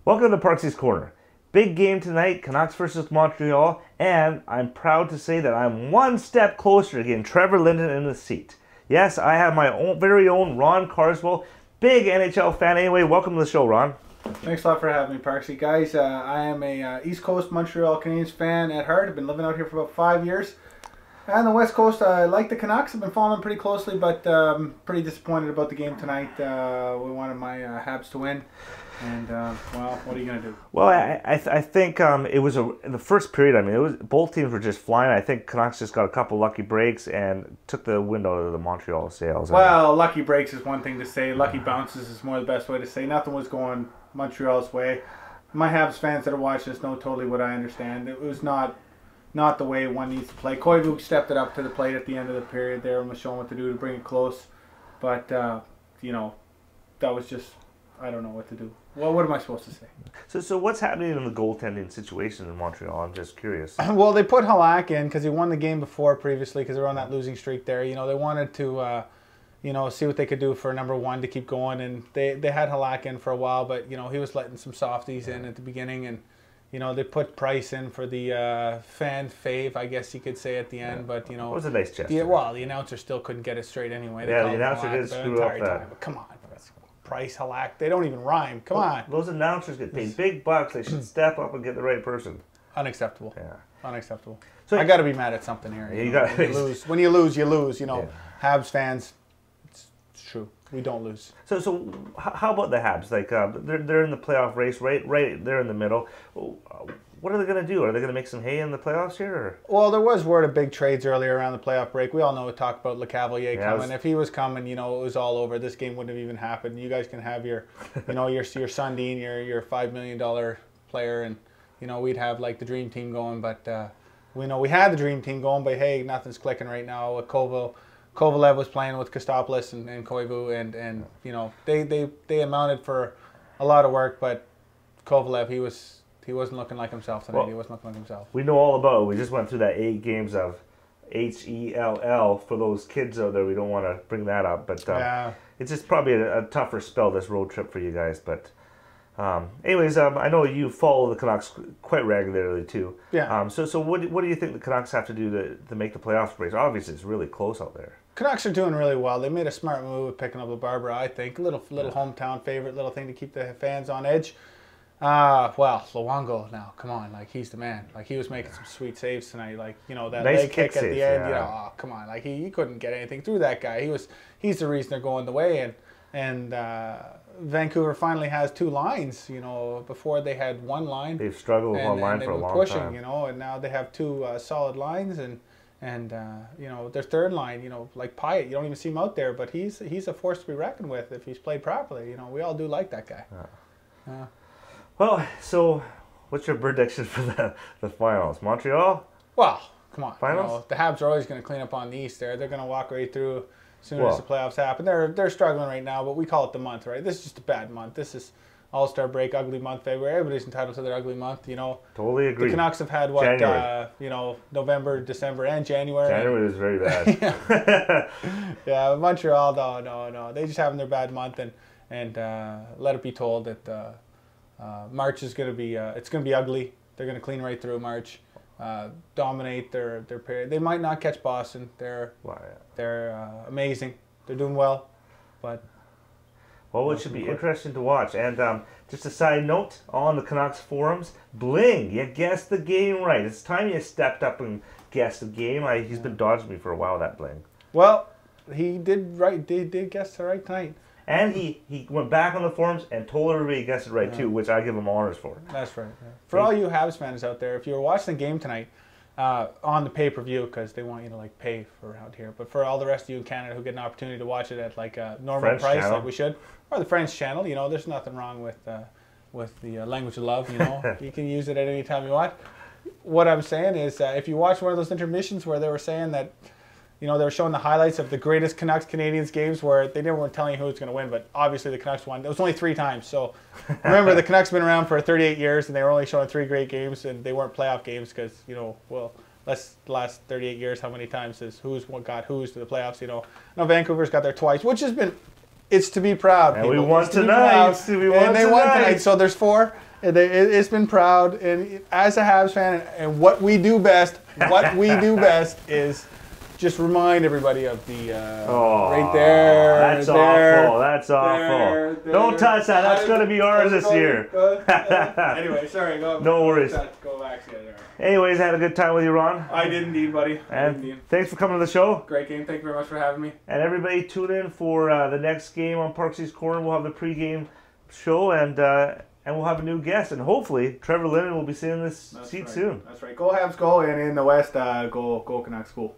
Welcome to Parksy's Corner. Big game tonight, Canucks versus Montreal, and I'm proud to say that I'm one step closer to getting Trevor Linden in the seat. Yes, I have my very own Ron Carswell, big NHL fan anyway. Welcome to the show, Ron. Thanks a lot for having me, Parksy. Guys, I am a East Coast Montreal Canadiens fan at heart. I've been living out here for about 5 years. And the West Coast, I like the Canucks. I've been following them pretty closely, but pretty disappointed about the game tonight. We wanted my Habs to win. And, well, what are you going to do? Well, I think it was in the first period. I mean, it was both teams were just flying. I think Canucks just got a couple lucky breaks and took the wind out of the Montreal sails. Well, lucky breaks is one thing to say. Lucky bounces is more the best way to say. Nothing was going Montreal's way. My Habs fans that are watching this know totally what I understand. It was not the way one needs to play. Koivu stepped it up to the plate at the end of the period there and was showing what to do to bring it close. But, you know, that was just, I don't know what to do. Well, what am I supposed to say? So what's happening in the goaltending situation in Montreal? I'm just curious. Well, they put Halak in because he won the game before previously because they were on that losing streak there. You know, they wanted to, you know, see what they could do for number one to keep going. And they had Halak in for a while, but, you know, he was letting some softies in at the beginning. And, you know, they put Price in for the fan fave, I guess you could say, at the end. Yeah. But, you know, it was a nice gesture. Well, the announcer still couldn't get it straight anyway. Yeah, the announcer did screw up that. But come on. Price, Halak, they don't even rhyme. Come on. Those announcers get paid big bucks. They should step up and get the right person. Unacceptable. Yeah. Unacceptable. So I got to be mad at something here. You know, when you lose, you lose. You know, yeah. Habs fans, it's true. We don't lose. So how about the Habs? Like they're in the playoff race, right? They're in the middle. What are they going to do? Are they going to make some hay in the playoffs here? Or? Well, there was word of big trades earlier around the playoff break. We all know we talked about LeCavalier coming. If he was coming, you know, it was all over. This game wouldn't have even happened. You guys can have your, you know, your Sundin, your $5 million player, and you know we'd have like the dream team going. But we know we had the dream team going, but hey, nothing's clicking right now. Kovalev was playing with Kostopoulos and Koivu, and you know they amounted for a lot of work, but Kovalev he wasn't looking like himself tonight. Well, he wasn't looking like himself. We know all about it. We just went through that 8 games of HELL. For those kids out there, we don't want to bring that up. But it's just probably a tougher spell, this road trip for you guys. But anyways, I know you follow the Canucks quite regularly too. Yeah. So what do you think the Canucks have to do to make the playoff race? Obviously, it's really close out there. Canucks are doing really well. They made a smart move with picking up Barbara, I think. Little hometown favorite, little thing to keep the fans on edge. Well, Luongo now, come on, like he's the man. Like he was making some sweet saves tonight. Like, you know, that nice leg kick at the end, yeah. You know, oh, come on. Like he couldn't get anything through that guy. He's the reason they're going the way, and Vancouver finally has 2 lines, you know, before they had 1 line. They've struggled with 1 line for a long time. You know, and now they have 2 solid lines and you know, their 3rd line, you know, like Pyatt, you don't even see him out there, but he's a force to be reckoned with if he's played properly. You know, we all do like that guy. Yeah. Well, so what's your prediction for the finals? Montreal? Well, come on. Finals? You know, the Habs are always going to clean up on the East there. They're going to walk right through as soon as the playoffs happen. They're struggling right now, but we call it the month, right? This is just a bad month. This is All-Star break, ugly month, February. Everybody's entitled to their ugly month, you know. Totally agree. The Canucks have had, what, you know, November, December, and January. January was very bad. Yeah, Montreal, no. They just having their bad month, and let it be told that March is going to be it's going to be ugly. They're going to clean right through March, dominate their period. They might not catch Boston. They're amazing. They're doing well, but it should be interesting to watch. And just a side note on the Canucks forums, Bling, you guessed the game right. It's time you stepped up and guessed the game. He's been dodging me for a while, that Bling. Well, he did right. Did guess the right night. And he went back on the forums and told everybody he guessed it right too, which I give him honors for. That's right. Yeah. For all you Habs fans out there, if you were watching the game tonight on the pay-per-view, because they want you to like pay for around here, but for all the rest of you in Canada who get an opportunity to watch it at like a normal French price, channel. like we should, or the French channel, you know, there's nothing wrong with the language of love. You know, you can use it at any time you want. What I'm saying is, if you watch one of those intermissions where they were saying that, you know, they were showing the highlights of the greatest Canucks-Canadiens games where they never were telling you who was going to win, but obviously the Canucks won. It was only 3 times. So remember, the Canucks have been around for 38 years, and they were only showing 3 great games, and they weren't playoff games because, you know, well, the last 38 years, how many times has who's got who's to the playoffs, you know. Now Vancouver's got there twice, which has been it's to be proud. And we won tonight. They won tonight. So there's 4. It's been proud. And as a Habs fan, and what we do best, is just remind everybody of the right there. That's awful. That's awful. Don't touch that. That's going to be ours this year. Anyway, sorry. No worries. Go back. Anyways, I had a good time with you, Ron. I did indeed, buddy. And thanks for coming to the show. Great game. Thank you very much for having me. And everybody tune in for the next game on Parksy's Corner. We'll have the pregame show, and we'll have a new guest. And hopefully, Trevor Linden will be sitting in this seat soon. That's right. Go Habs, go. And in the West, go Canucks, go.